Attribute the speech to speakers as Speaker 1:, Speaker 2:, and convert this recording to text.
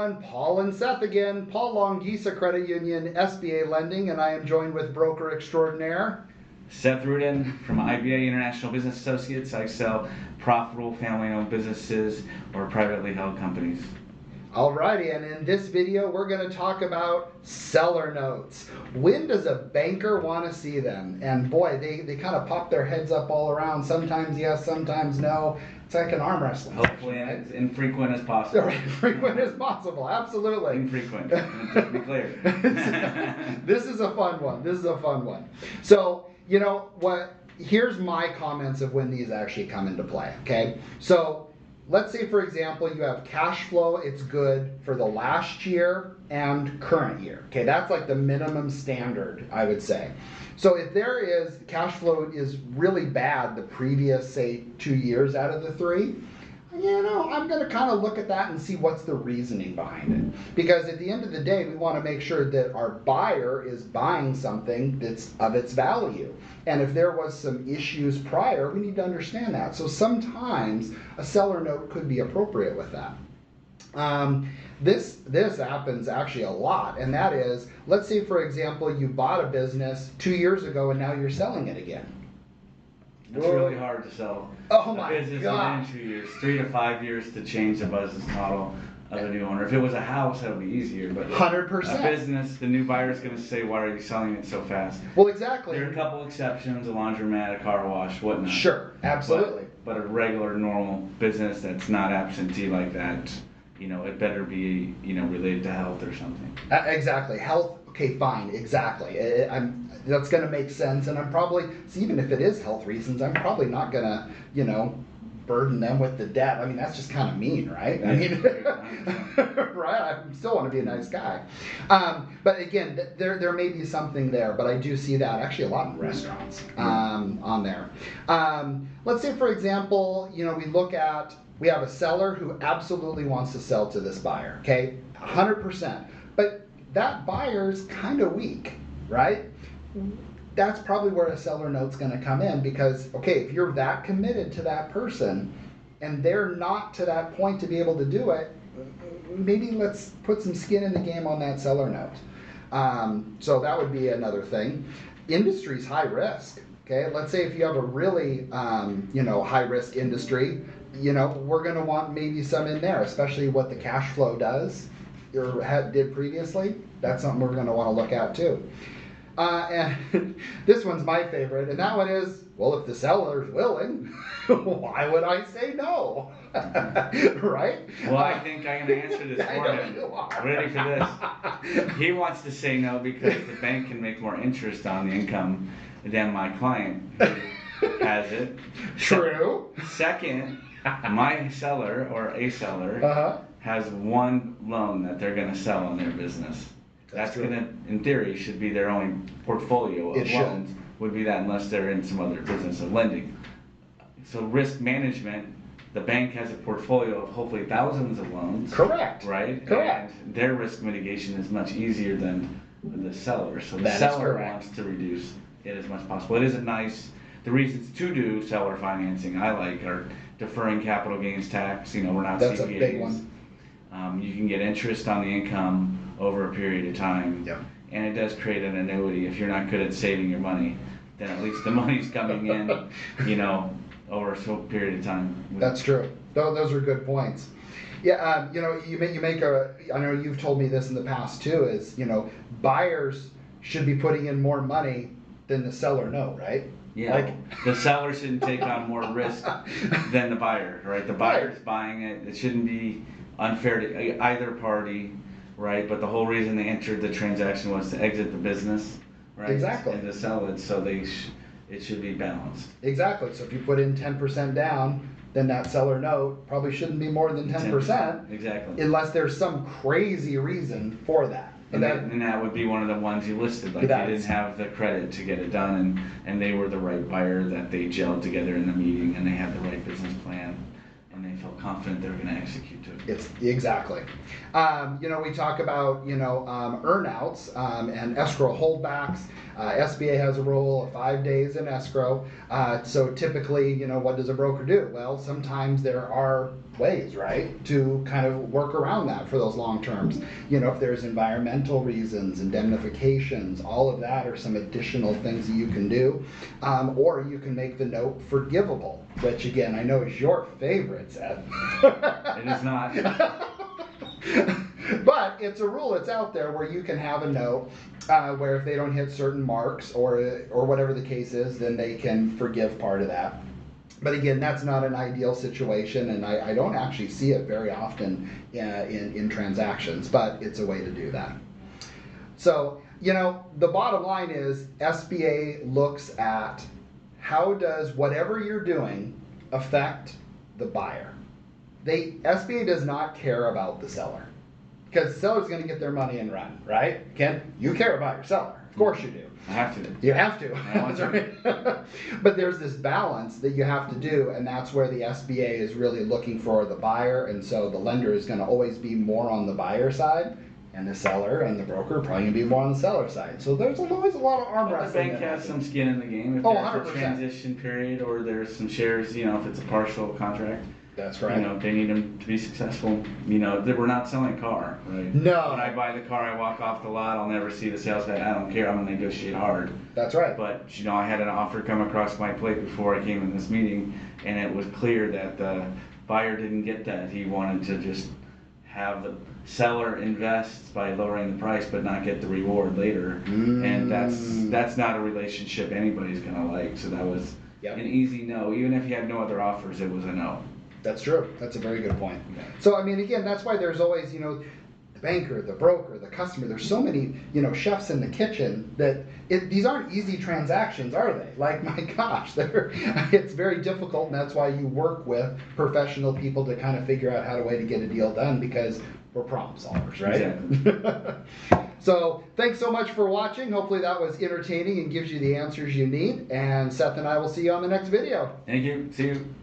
Speaker 1: everyone, Paul and Seth again, plong Gesa Credit Union, SBA Lending, and I am joined with broker extraordinaire
Speaker 2: Seth Rudin from IBA International Business Associates. I sell profitable family-owned businesses or privately held companies.
Speaker 1: Alrighty, and in this video we're going to talk about seller notes. When does a banker want to see them? And boy, they kind of pop their heads up all around. Sometimes yes, sometimes no. It's like an arm wrestling.
Speaker 2: Hopefully as infrequent as possible.
Speaker 1: Right, infrequent as possible, absolutely.
Speaker 2: Infrequent, just to be clear.
Speaker 1: This is a fun one. So, you know what? Here's my comments of when these actually come into play, okay? So, let's say, for example, you have cash flow. It's good for the last year and current year. Okay, that's like the minimum standard, I would say. So if there is, cash flow is really bad the previous, say, 2 years out of the 3, you know, I'm going to kind of look at that and see what's the reasoning behind it. Because at the end of the day, we want to make sure that our buyer is buying something that's of its value. And if there was some issues prior, we need to understand that. So sometimes a seller note could be appropriate with that. This happens actually a lot, and that is, let's say, for example, you bought a business 2 years ago and now you're selling it again.
Speaker 2: It's really hard to sell
Speaker 1: a
Speaker 2: business
Speaker 1: God.
Speaker 2: within 2 years, 3 to 5 years to change the business model of a new owner. If it was a house, that would be easier, but
Speaker 1: 100%.
Speaker 2: a business, the new buyer is going to say, why are you selling it so fast?
Speaker 1: Well, exactly.
Speaker 2: There are a couple exceptions, a laundromat, a car wash, whatnot.
Speaker 1: Sure, absolutely.
Speaker 2: But a regular, normal business that's not absentee like that, you know, it better be, you know, related to health or something.
Speaker 1: Exactly. Health, okay, fine, exactly. That's going to make sense, and I'm probably, so even if it is health reasons, I'm probably not going to, you know, burden them with the debt. I mean, that's just kind of mean, right? I mean, right? I still want to be a nice guy. But again, there may be something there, but I do see that actually a lot in restaurants on there. Let's say, for example, you know, we have a seller who absolutely wants to sell to this buyer, okay? 100%. But that buyer's kind of weak, right? That's probably where a seller note's going to come in, because, okay, if you're that committed to that person and they're not to that point to be able to do it, maybe let's put some skin in the game on that seller note. So that would be another thing. Industry's high risk, okay? Let's say if you have a really, you know, high risk industry, you know, we're going to want maybe some in there, especially what the cash flow does or did previously. That's something we're going to want to look at too. And this one's my favorite, and that one is, well, if the seller's willing, why would I say no? Right?
Speaker 2: Well, I think I'm going to answer this for him. Ready for this? He wants to say no because the bank can make more interest on the income than my client has it.
Speaker 1: True.
Speaker 2: Second, my seller or a seller has one loan that they're going to sell on their business. That's going to, in theory, should be their only portfolio of loans. Would be that unless they're in some other business of lending. So risk management, the bank has a portfolio of hopefully thousands of loans.
Speaker 1: Correct.
Speaker 2: Right?
Speaker 1: Correct.
Speaker 2: And their risk mitigation is much easier than the seller. So the seller wants to reduce it as much as possible. It is a nice, the reasons to do seller financing I like are deferring capital gains tax. You know, we're not
Speaker 1: That's
Speaker 2: CPAs.
Speaker 1: a big one.
Speaker 2: You can get interest on the income over a period of time.
Speaker 1: Yep.
Speaker 2: And it does create an annuity. If you're not good at saving your money, then at least the money's coming in, you know, over a short period of time.
Speaker 1: That's true. Those are good points. Yeah, you know, you make a, I know you've told me this in the past too, is, you know, buyers should be putting in more money than the seller note, right?
Speaker 2: Yeah, like, the seller shouldn't take on more risk than the buyer, right? The buyer's buying it. It shouldn't be unfair to either party, right? But the whole reason they entered the transaction was to exit the business, right?
Speaker 1: Exactly.
Speaker 2: And to sell it, so it should be balanced.
Speaker 1: Exactly. So if you put in 10% down, then that seller note probably shouldn't be more than 10%.
Speaker 2: Exactly.
Speaker 1: Unless there's some crazy reason for that.
Speaker 2: And that would be one of the ones you listed, like they didn't have the credit to get it done, and they were the right buyer, that they gelled together in the meeting and they had the right business plan. and they felt confident they were going to execute to it.
Speaker 1: It's exactly. We talk about, earnouts and escrow holdbacks. SBA has a rule of 5 days in escrow. So typically, what does a broker do? Well, sometimes there are ways, right, to kind of work around that for those long terms. If there's environmental reasons, indemnifications, all of that are some additional things that you can do. Or you can make the note forgivable, which again, I know is your favorite, Seth.
Speaker 2: It is not.
Speaker 1: But it's a rule that's out there where you can have a note where if they don't hit certain marks or whatever the case is, then they can forgive part of that. But again, that's not an ideal situation, and I don't actually see it very often in transactions, but it's a way to do that. So, the bottom line is SBA looks at how does whatever you're doing affect the buyer. SBA does not care about the seller, because the seller's going to get their money and run, right? Ken, you care about your seller. Of course you do.
Speaker 2: I have to.
Speaker 1: You have to.
Speaker 2: I want to.
Speaker 1: But there's this balance that you have to do, and that's where the SBA is really looking for the buyer, and so the lender is going to always be more on the buyer side, and the seller and the broker are probably going to be more on the seller side. So there's always a lot of arm wrestling.
Speaker 2: The bank has some skin in the game. If there's a transition period or there's some shares, if it's a partial contract.
Speaker 1: That's right.
Speaker 2: They need them to be successful. We're not selling a car, right?
Speaker 1: No.
Speaker 2: When I buy the car, I walk off the lot. I'll never see the sales guy. I don't care. I'm gonna negotiate hard.
Speaker 1: That's right.
Speaker 2: But I had an offer come across my plate before I came in this meeting, and it was clear that the buyer didn't get that. He wanted to just have the seller invest by lowering the price, but not get the reward later. And that's not a relationship anybody's gonna like. So that was an easy no. Even if you had no other offers, it was a no.
Speaker 1: That's true. That's a very good point. Okay. So, again, that's why there's always, the banker, the broker, the customer. There's so many, chefs in the kitchen that these aren't easy transactions, are they? Like, my gosh, it's very difficult, and that's why you work with professional people to kind of figure out how to get a deal done, because we're problem solvers, right?
Speaker 2: Exactly.
Speaker 1: So, thanks so much for watching. Hopefully that was entertaining and gives you the answers you need. And Seth and I will see you on the next video.
Speaker 2: Thank you. See you.